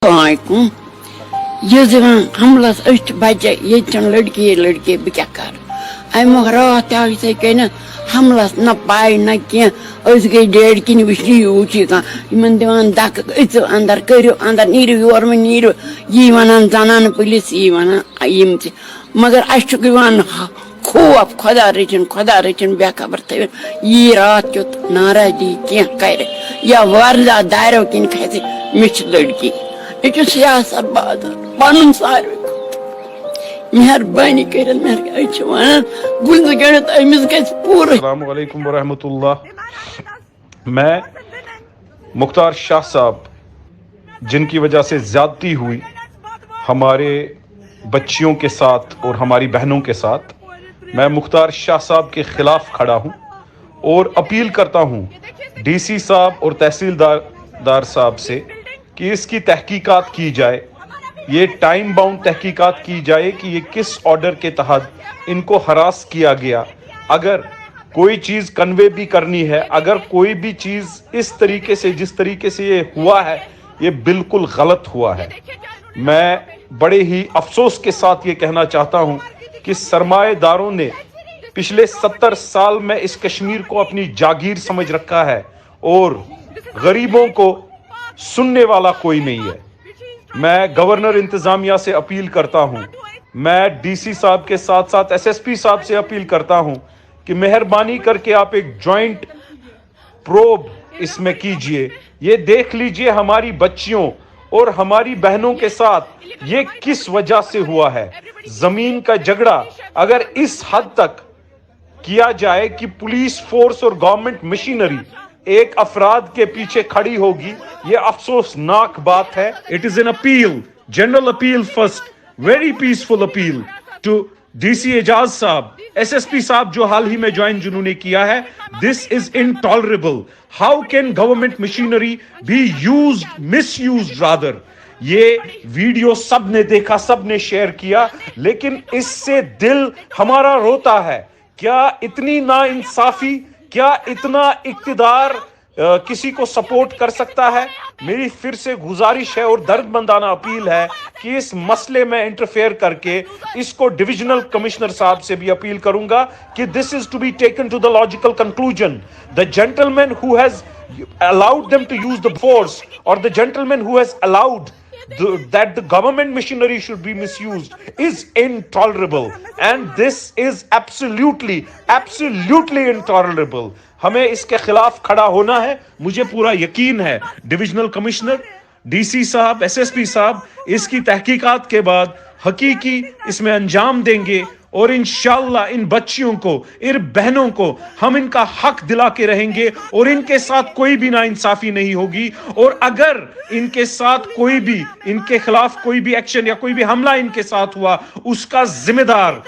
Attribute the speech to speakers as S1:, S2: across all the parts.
S1: Assalamualaikum. ये जवान हमला अष्ट बजे ये चन लड़के बह क्या कर अमुक रात ऐसे कह हमला न पाई न कह गई डेढ़ किन वुचि यूचि कहां दिवान दक अंदर करो अंदर नीरु योर में नीरु यी वन जनान पुलिस यी वन मगर अवान खौफ खुदा रचन बेखबर थो यी रात क्युत नाराजगी कह कर या वारदात दारो किन खसे मे लड़की यह सियासत बादर पन सारे मेहरबानी कर गुंज अमिस ग पूरा।
S2: अस्सलाम वालेकुम वरहमतुल्लाह। मैं मुख्तार शाह साहब जिनकी वजह से ज्यादती हुई हमारे बच्चियों के साथ और हमारी बहनों के साथ, मैं मुख्तार शाह साहब के खिलाफ खड़ा हूं और अपील करता हूं डीसी साहब और तहसीलदार साहब से कि इसकी तहकीकात की जाए, ये टाइम बाउंड तहकीकात की जाए कि ये किस ऑर्डर के तहत इनको हरास किया गया। अगर कोई चीज़ कन्वे भी करनी है, अगर कोई भी चीज़ इस तरीके से जिस तरीके से ये हुआ है ये बिल्कुल गलत हुआ है। मैं बड़े ही अफसोस के साथ ये कहना चाहता हूँ कि सरमाएदारों ने पिछले 70 साल में इस कश्मीर को अपनी जागीर समझ रखा है और गरीबों को सुनने वाला कोई नहीं है। मैं गवर्नर इंतजामिया से अपील करता हूं, मैं डीसी साहब के साथ साथ एसएसपी साहब से अपील करता हूं कि मेहरबानी करके आप एक जॉइंट प्रोब इसमें कीजिए, ये देख लीजिए हमारी बच्चियों और हमारी बहनों के साथ ये किस वजह से हुआ है। जमीन का झगड़ा अगर इस हद तक किया जाए कि पुलिस फोर्स और गवर्नमेंट मशीनरी एक अफराद के पीछे खड़ी होगी, ये अफसोसनाक बात है। It is an appeal, general appeal first, very peaceful appeal to DC Ejaz साहब, एसएसपी साहब जो हाल ही में ज्वाइन जिन्होंने किया है। This is intolerable. How can government machinery be used, misused rather. ये वीडियो सब ने देखा, सब ने शेयर किया, लेकिन इससे दिल हमारा रोता है। क्या इतनी नाइंसाफी, क्या इतना इक्तिदार किसी को सपोर्ट कर सकता है? मेरी फिर से गुजारिश है और दर्दमंदाना अपील है कि इस मसले में इंटरफेयर करके इसको डिविजनल कमिश्नर साहब से भी अपील करूंगा कि this is to be taken to the logical conclusion. The gentleman who has allowed them to use the force, or the gentleman who has allowed that the government machinery should be misused, is intolerable, and this is absolutely intolerable. हमें इसके खिलाफ खड़ा होना है। मुझे पूरा यकीन है डिविजनल कमिश्नर, डीसी साहब, एसएसपी साहब इसकी तहकीकात के बाद हकीकी इसमें अंजाम देंगे और इंशाअल्लाह इन बच्चियों को, इन बहनों को हम इनका हक दिला के रहेंगे और इनके साथ कोई भी नाइंसाफी नहीं होगी। और अगर इनके साथ कोई भी, इनके खिलाफ कोई भी एक्शन या कोई भी हमला इनके साथ हुआ, उसका जिम्मेदार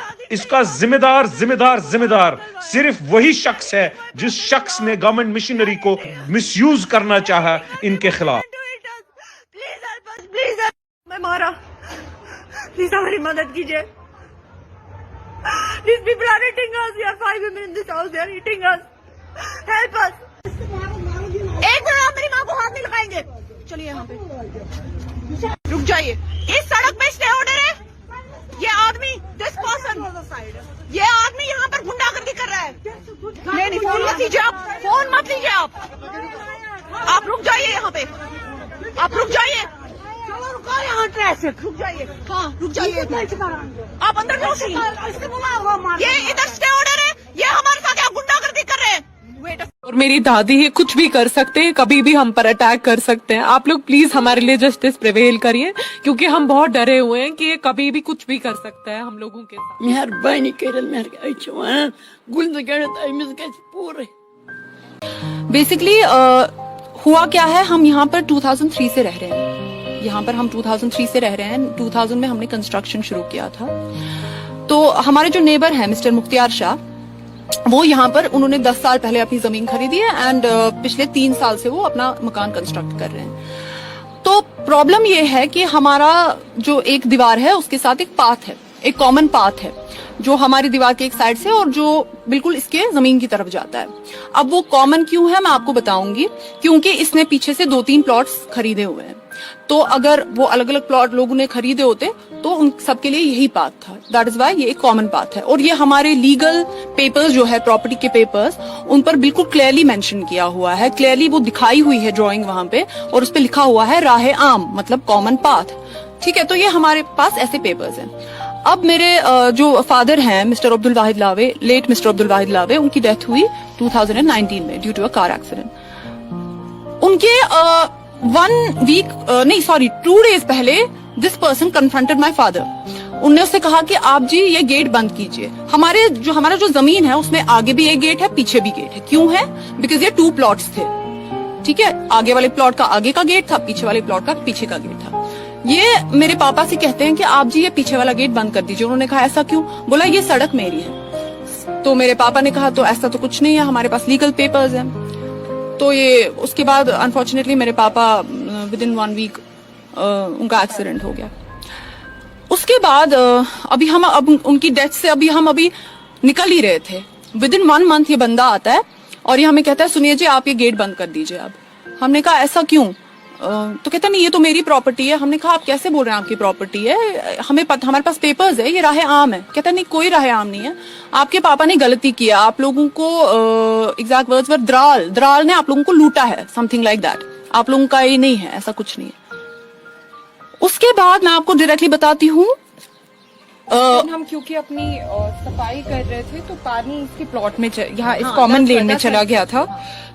S2: सिर्फ वही शख्स है जिस शख्स ने गवर्नमेंट मशीनरी को मिसयूज करना चाहा इनके खिलाफ।
S3: मैं मारा, प्लीज हमारी मदद कीजिए। These people are eating us. We are 5 women in this house. They are eating us. Help us. एक दिन आप मेरी माँ को हाथ नहीं लगाएंगे। चलिए यहाँ पे रुक जाइए। इस सड़क पे स्टे ऑर्डर है। ये आदमी, दिस पर्सन, ये आदमी यहाँ पर गुंडागर्दी कर रहा है। नहीं, फोन मत लीजिए आप, फोन मत लीजिए आप रुक जाइए यहाँ पे, आप रुक जाइए। यहाँ ट्रैफिक, रुक जाइए। हाँ रुक जाइए, आप अंदर जाओ। ये इधर स्टे ऑर्डर है, ये हमारे साथ यहाँ गुंडागर्दी कर रहे हैं।
S4: और मेरी दादी है, कुछ भी कर सकते हैं, कभी भी हम पर अटैक कर सकते हैं। आप लोग प्लीज हमारे लिए जस्टिस प्रिवेल करिए, क्योंकि हम बहुत डरे हुए हैं कि ये कभी भी कुछ भी कर सकता है हम लोगों के साथ।
S1: मेहरबानी कर
S5: बेसिकली हुआ क्या है, हम यहाँ पर 2003 से रह रहे हैं। यहाँ पर हम 2003 से रह रहे हैं। 2000 में हमने कंस्ट्रक्शन शुरू किया था। तो हमारे जो नेबर हैं मिस्टर मुख्तियार शाह, वो यहाँ पर उन्होंने 10 साल पहले अपनी जमीन खरीदी है एंड पिछले 3 साल से वो अपना मकान कंस्ट्रक्ट कर रहे हैं। तो प्रॉब्लम ये है कि हमारा जो एक दीवार है उसके साथ एक पाथ है, एक कॉमन पाथ है जो हमारी दीवार के एक साइड से और जो बिल्कुल इसके जमीन की तरफ जाता है। अब वो कॉमन क्यों है मैं आपको बताऊंगी, क्योंकि इसने पीछे से 2-3 प्लॉट्स खरीदे हुए हैं। तो अगर वो अलग अलग प्लॉट लोगों ने खरीदे होते तो उन सबके लिए यही पाथ था। दैट इज वाई ये एक कॉमन पाथ है। और ये हमारे लीगल पेपर्स जो है, प्रॉपर्टी के पेपर्स, उन पर बिल्कुल क्लियरली मेंशन किया हुआ है, क्लियरली वो दिखाई हुई है ड्राइंग वहां पे, और उस पर लिखा हुआ है राह आम, मतलब कॉमन पाथ। ठीक है, तो ये हमारे पास ऐसे पेपर्स हैं। अब मेरे जो फादर हैं मिस्टर अब्दुल वाहिद लावे, लेट मिस्टर अब्दुल वाहिद लावे, उनकी डेथ हुई 2019 में due to a car accident. उनके 2 days पहले this person confronted my father. उनने उससे कहा कि आप जी ये गेट बंद कीजिए। हमारा जो जमीन है उसमें आगे भी एक गेट है, पीछे भी गेट है। क्यों है? बिकॉज ये 2 प्लॉट्स थे। ठीक है, आगे वाले प्लॉट का आगे का गेट था, पीछे वाले प्लॉट का पीछे का गेट था। ये मेरे पापा से कहते हैं कि आप जी ये पीछे वाला गेट बंद कर दीजिए। उन्होंने कहा ऐसा क्यों? बोला ये सड़क मेरी है। तो मेरे पापा ने कहा तो ऐसा तो कुछ नहीं है, हमारे पास लीगल पेपर्स हैं। तो ये उसके बाद अनफॉर्चुनेटली मेरे पापा विद इन 1 week उनका एक्सीडेंट हो गया। उसके बाद अभी हम उनकी डेथ से अभी निकल ही रहे थे। विद इन 1 month ये बंदा आता है और ये हमें कहता है सुनिए जी आप ये गेट बंद कर दीजिए। अब हमने कहा ऐसा क्यों? तो कहता नहीं ये तो मेरी प्रॉपर्टी है। हमने कहा आप कैसे बोल रहे हैं आपकी प्रॉपर्टी है? हमें पता, हमारे पास पेपर्स है, ये राह आम है। कहता नहीं कोई राह आम नहीं है, आपके पापा ने गलती किया, आप लोगों को एग्जैक्ट वर्ड्स वर द्राल ने आप लोगों को लूटा है, समथिंग लाइक दैट। आप लोगों का ये नहीं है, ऐसा कुछ नहीं है। उसके बाद मैं आपको डायरेक्टली बताती हूँ,
S6: हम क्योंकि अपनी सफाई कर रहे थे तो पानी इसके प्लॉट में यहाँ इस कॉमन लेन में चला गया था।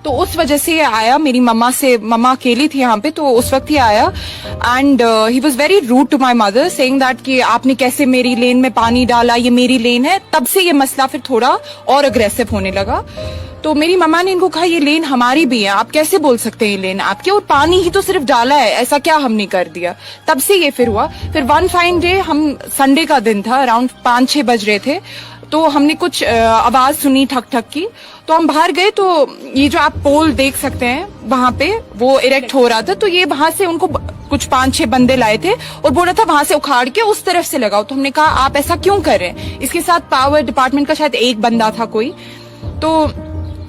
S6: तो उस वजह से ये आया। मेरी मम्मा अकेली थी यहाँ पे, तो उस वक्त ही आया and he was very rude to my mother, saying that कि आपने कैसे मेरी लेन में पानी डाला, ये मेरी लेन है। तब से ये मसला फिर थोड़ा और अग्रेसिव होने लगा। तो मेरी मम्मा ने इनको कहा ये लेन हमारी भी है, आप कैसे बोल सकते हैं ये लेन आपकी, और पानी ही तो सिर्फ डाला है, ऐसा क्या हमने कर दिया। तब से ये फिर हुआ। फिर वन फाइन डे, हम संडे का दिन था, अराउंड 5-6 बज रहे थे, तो हमने कुछ आवाज सुनी ठक ठक की। तो हम बाहर गए तो ये जो आप पोल देख सकते हैं वहां पे वो इरेक्ट हो रहा था। तो ये वहां से उनको कुछ 5-6 बंदे लाए थे और बोला था वहां से उखाड़ के उस तरफ से लगाओ। तो हमने कहा आप ऐसा क्यों कर रहे हैं? इसके साथ पावर डिपार्टमेंट का शायद एक बंदा था कोई। तो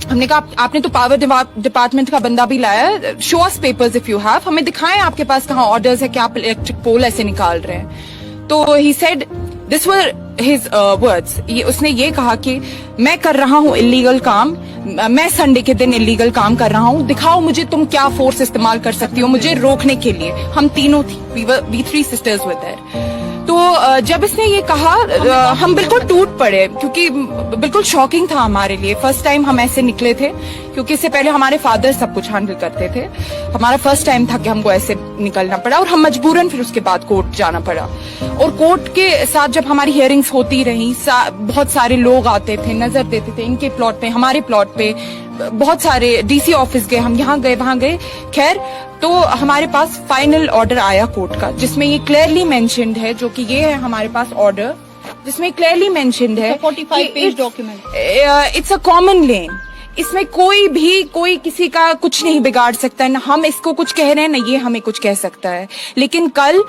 S6: हमने कहा आपने तो पावर डिपार्टमेंट का बंदा भी लाया, show us papers if you have, हमें दिखाएं आपके पास कहाँ ऑर्डर्स है कि आप इलेक्ट्रिक पोल ऐसे निकाल रहे हैं। तो he said this were his words, उसने ये कहा कि मैं कर रहा हूँ इलीगल काम, मैं संडे के दिन इलीगल काम कर रहा हूँ, दिखाओ मुझे तुम क्या फोर्स इस्तेमाल कर सकती हो मुझे रोकने के लिए। हम तीनों थी, वी 3 sisters were there। तो जब इसने ये कहा हम बिल्कुल टूट पड़े, क्योंकि बिल्कुल शॉकिंग था हमारे लिए। फर्स्ट टाइम हम ऐसे निकले थे, क्योंकि इससे पहले हमारे फादर सब कुछ हैंडल करते थे। हमारा फर्स्ट टाइम था कि हमको ऐसे निकलना पड़ा, और हम मजबूरन फिर उसके बाद कोर्ट जाना पड़ा। और कोर्ट के साथ जब हमारी हियरिंग्स होती रही, बहुत सारे लोग आते थे, नजर देते थे इनके प्लॉट पे, हमारे प्लॉट पे, बहुत सारे डीसी ऑफिस गए, हम यहाँ गए वहां गए। खैर, तो हमारे पास फाइनल ऑर्डर आया कोर्ट का, जिसमें ये क्लियरली मेंशन्ड है, जो कि ये है हमारे पास ऑर्डर, जिसमें क्लियरली मेंशन्ड है
S5: 45 page document,
S6: it's a common lane. इसमें कोई किसी का कुछ नहीं बिगाड़ सकता है, ना हम इसको कुछ कह रहे हैं ना ये हमें कुछ कह सकता है। लेकिन कल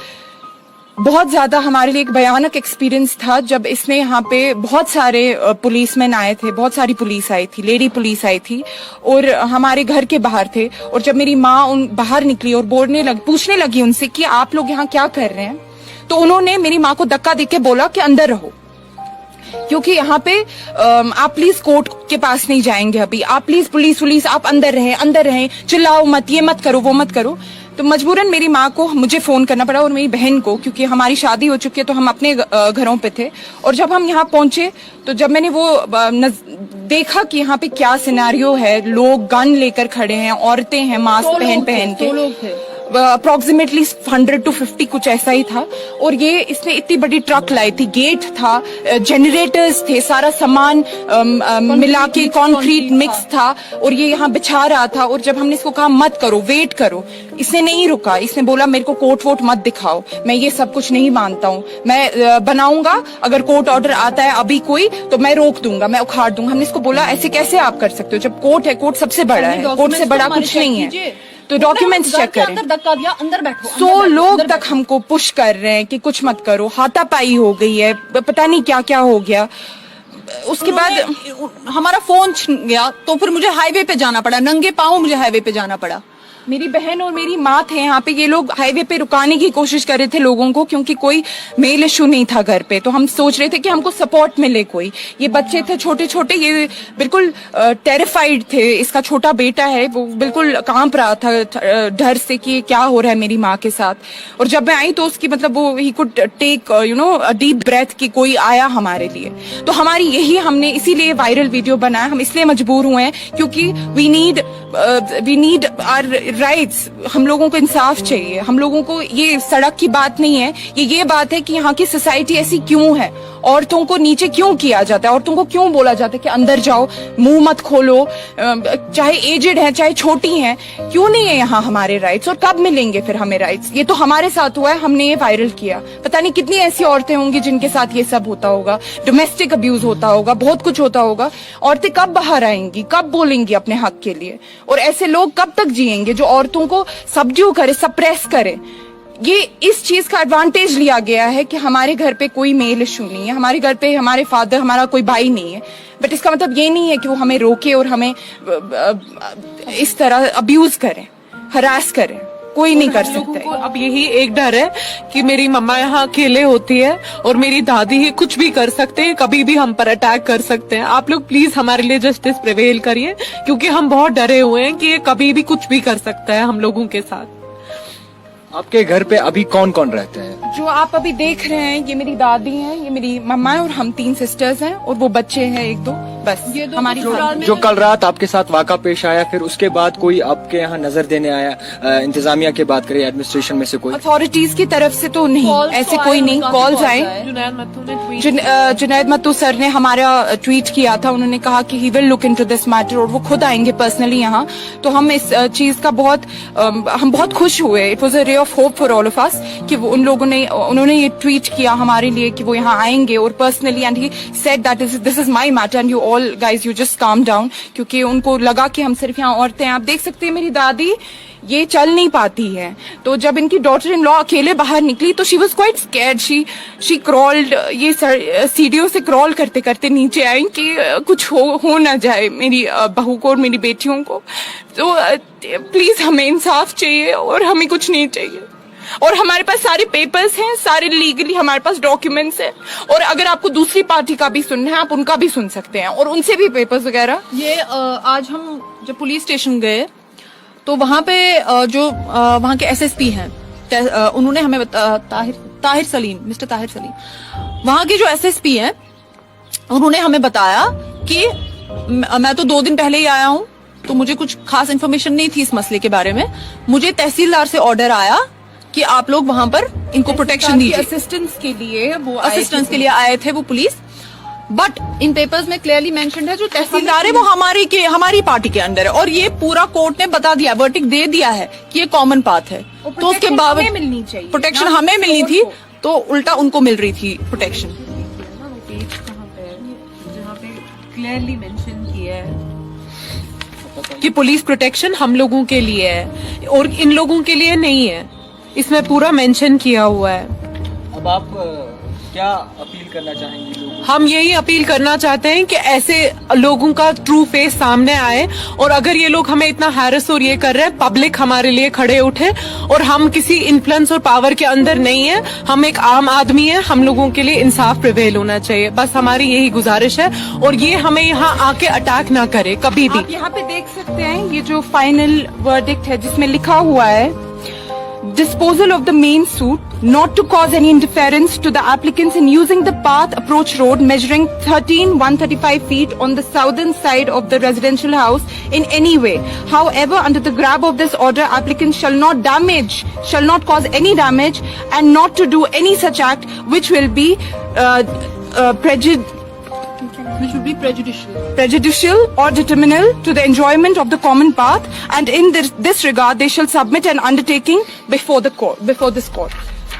S6: बहुत ज्यादा हमारे लिए एक भयानक एक्सपीरियंस था, जब इसने यहाँ पे बहुत सारे पुलिसमैन आए थे, बहुत सारी पुलिस आई थी, लेडी पुलिस आई थी, और हमारे घर के बाहर थे। और जब मेरी माँ उन बाहर निकली और पूछने लगी उनसे कि आप लोग यहाँ क्या कर रहे हैं, तो उन्होंने मेरी माँ को धक्का देके बोला कि अंदर रहो, क्योंकि यहाँ पे आप प्लीज कोर्ट के पास नहीं जाएंगे अभी, आप प्लीज पुलिस आप अंदर रहें, चिल्लाओ मत, ये मत करो, वो मत करो। तो मजबूरन मेरी माँ को मुझे फोन करना पड़ा और मेरी बहन को, क्योंकि हमारी शादी हो चुकी है तो हम अपने घरों पे थे। और जब हम यहाँ पहुंचे तो जब मैंने वो देखा कि यहाँ पे क्या सिनेरियो है, लोग गन लेकर खड़े हैं, औरतें हैं मास्क पहन के, अप्रोक्सीमेटली 100 to 50 कुछ ऐसा ही था। और ये इसने इतनी बड़ी ट्रक लाई थी, गेट था, जनरेटर्स थे, सारा सामान मिला के कंक्रीट मिक्स था, और ये यहाँ बिछा रहा था। और जब हमने इसको कहा मत करो, वेट करो, इसने नहीं रुका। इसने बोला मेरे को कोर्ट वोट मत दिखाओ, मैं ये सब कुछ नहीं मानता हूँ, मैं बनाऊंगा, अगर कोर्ट ऑर्डर आता है अभी कोई तो मैं रोक दूंगा, मैं उखाड़ दूंगा। हमने इसको बोला ऐसे कैसे आप कर सकते हो, जब कोर्ट है, कोर्ट सबसे बड़ा है, कोर्ट से बड़ा कुछ नहीं है, तो डॉक्यूमेंट्स चेक करें।
S5: धक्का दिया, अंदर बैठो।
S6: 100 लोग तक हमको पुश कर रहे हैं कि कुछ मत करो, हाथापाई हो गई है, पता नहीं क्या क्या हो गया। उसके बाद
S5: हमारा फोन छिन गया, तो फिर मुझे हाईवे पे जाना पड़ा, नंगे पांव मुझे हाईवे पे जाना पड़ा।
S6: मेरी बहन और मेरी माँ थे यहाँ पे। ये लोग हाईवे पे रुकाने की कोशिश कर रहे थे लोगों को, क्योंकि कोई मेल इशू नहीं था घर पे। तो हम सोच रहे थे कि हमको सपोर्ट मिले कोई। ये बच्चे थे छोटे छोटे, ये बिल्कुल टेरिफाइड थे। इसका छोटा बेटा है, वो बिल्कुल कांप रहा था डर से कि क्या हो रहा है मेरी माँ के साथ। और जब मैं आई तो उसकी मतलब वो he could take deep breath कि कोई आया हमारे लिए। तो हमारी यही, हमने इसीलिए वायरल वीडियो बनाया। हम इसलिए मजबूर हुए हैं क्योंकि वी नीड आवर राइट्स। हम लोगों को इंसाफ चाहिए। हम लोगों को, ये सड़क की बात नहीं है, ये बात है कि यहाँ की सोसाइटी ऐसी क्यों है। औरतों को नीचे क्यों किया जाता है, औरतों को क्यों बोला जाता है कि अंदर जाओ, मुंह मत खोलो, चाहे एजेड है चाहे छोटी हैं। क्यों नहीं है यहाँ हमारे राइट्स, और कब मिलेंगे फिर हमें राइट्स? ये तो हमारे साथ हुआ है, हमने ये वायरल किया। पता नहीं कितनी ऐसी औरतें होंगी जिनके साथ ये सब होता होगा, डोमेस्टिक अब्यूज होता होगा, बहुत कुछ होता होगा। औरतें कब बाहर आएंगी, कब बोलेंगी अपने हक के लिए? और ऐसे लोग कब तक जिएंगे जो औरतों को सबड्यू करे, सप्रेस करे? ये इस चीज का एडवांटेज लिया गया है कि हमारे घर पे कोई मेल इशू नहीं है, हमारे घर पे हमारे फादर, हमारा कोई भाई नहीं है। बट इसका मतलब ये नहीं है कि वो हमें रोके और हमें इस तरह अब्यूज करें, हरास करें। कोई नहीं कर सकता है।
S4: अब यही एक डर है कि मेरी मम्मा यहाँ अकेले होती है और मेरी दादी ही कुछ भी कर सकते हैं, कभी भी हम पर अटैक कर सकते हैं। आप लोग प्लीज हमारे लिए जस्टिस प्रिवेल करिए, क्योंकि हम बहुत डरे हुए हैं कि ये कभी भी कुछ भी कर सकता है हम लोगों के साथ।
S7: आपके घर पे अभी कौन कौन रहते हैं?
S6: जो आप अभी देख रहे हैं, ये मेरी दादी हैं, ये मेरी मम्मा है, और हम 3 सिस्टर्स हैं, और वो बच्चे हैं 1-2, बस ये हमारी
S7: जो कल रात आपके साथ वाक़ा पेश आया, फिर उसके बाद कोई आपके यहाँ नजर देने आया? इंतजामिया की बात करें, एडमिनिस्ट्रेशन में से कोई?
S6: अथॉरिटीज की तरफ से तो नहीं, ऐसे कोई नहीं। कॉल्स आए, जुनैद मत्तू सर ने हमारा ट्वीट किया था, उन्होंने कहा कि he will look into this matter, और वो खुद आएंगे पर्सनली यहाँ। तो हम इस चीज का हम बहुत खुश हुए। It was a ray of hope for all of us कि वो उन्होंने ये ट्वीट किया हमारे लिए कि वो यहाँ आएंगे और personally, and he said that this is my matter and you all guys you just calm down, क्योंकि उनको लगा कि हम सिर्फ यहाँ औरतें हैं। आप देख सकते हैं मेरी दादी ये चल नहीं पाती है, तो जब इनकी डॉटर इन लॉ अकेले बाहर निकली तो she was quite scared. She crawled, ये सीढ़ियों से क्रॉल करते करते नीचे आई कि कुछ हो ना जाए मेरी बहू को और मेरी बेटियों को। तो प्लीज हमें इंसाफ चाहिए और हमें कुछ नहीं चाहिए। और हमारे पास सारे पेपर्स हैं, सारे लीगली हमारे पास डॉक्यूमेंट्स हैं, और अगर आपको दूसरी पार्टी का भी सुनना है आप उनका भी सुन सकते हैं, और उनसे भी पेपर्स वगैरह।
S5: ये आज हम जब पुलिस स्टेशन गए तो वहाँ पे जो वहाँ के एसएसपी हैं, उन्होंने हमें ताहिर सलीम, मिस्टर ताहिर सलीम, वहाँ के जो एसएसपी हैं, उन्होंने हमें बताया कि मैं तो 2 दिन पहले ही आया हूँ, तो मुझे कुछ खास इन्फॉर्मेशन नहीं थी इस मसले के बारे में। मुझे तहसीलदार से ऑर्डर आया कि आप लोग वहाँ पर इनको प्रोटेक्शन दीजिए।
S6: असिस्टेंस के लिए वो
S5: असिस्टेंस के लिए आए थे वो पुलिस। बट इन पेपर्स में क्लियरली मेंशन्ड है जो तहसीलदार है वो हमारी पार्टी के अंडर है, और ये पूरा कोर्ट ने बता दिया, वर्डिक्ट दे दिया है कि ये कॉमन पाथ है। तो उसके बावजूद
S6: मिलनी चाहिए,
S5: प्रोटेक्शन हमें मिलनी थी, तो उल्टा उनको मिल रही थी प्रोटेक्शन।
S4: जहाँ पे क्लियरली मेंशन किया है कि पुलिस प्रोटेक्शन हम लोगों के लिए है और इन लोगों के लिए नहीं है, इसमें पूरा मेंशन किया हुआ है।
S7: अब आप क्या अपील करना चाहेंगे लोगों?
S4: हम यही अपील करना चाहते हैं कि ऐसे लोगों का ट्रू फेस सामने आए, और अगर ये लोग हमें इतना हैरेस और ये कर रहे हैं, पब्लिक हमारे लिए खड़े उठे, और हम किसी इन्फ्लुएंस और पावर के अंदर नहीं है, हम एक आम आदमी है, हम लोगों के लिए इंसाफ प्रिवेल होना चाहिए। बस हमारी यही गुजारिश है, और ये हमें यहाँ आके अटैक ना करे कभी भी।
S6: आप यहाँ पे देख सकते हैं ये जो फाइनल वर्डिक्ट है जिसमें लिखा हुआ है, disposal of the main suit not to cause any interference to the applicants in using the path approach road measuring 135 feet on the southern side of the residential house in any way. However, under the grab of this order, applicants shall not cause any damage and not to do any such act which will be prejudicial or detrimental to the enjoyment of the common path, and in this regard they shall submit an undertaking before this court.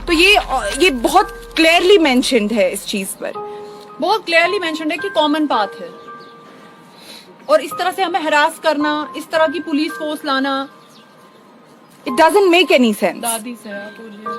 S6: तो ये बहुत clearly mentioned है इस चीज पर,
S5: बहुत clearly mentioned है कि कॉमन पाथ है, और इस तरह से हमें हरास करना, इस तरह की पुलिस फोर्स लाना,
S6: it doesn't make any sense.
S4: दादी से आप बोलिए।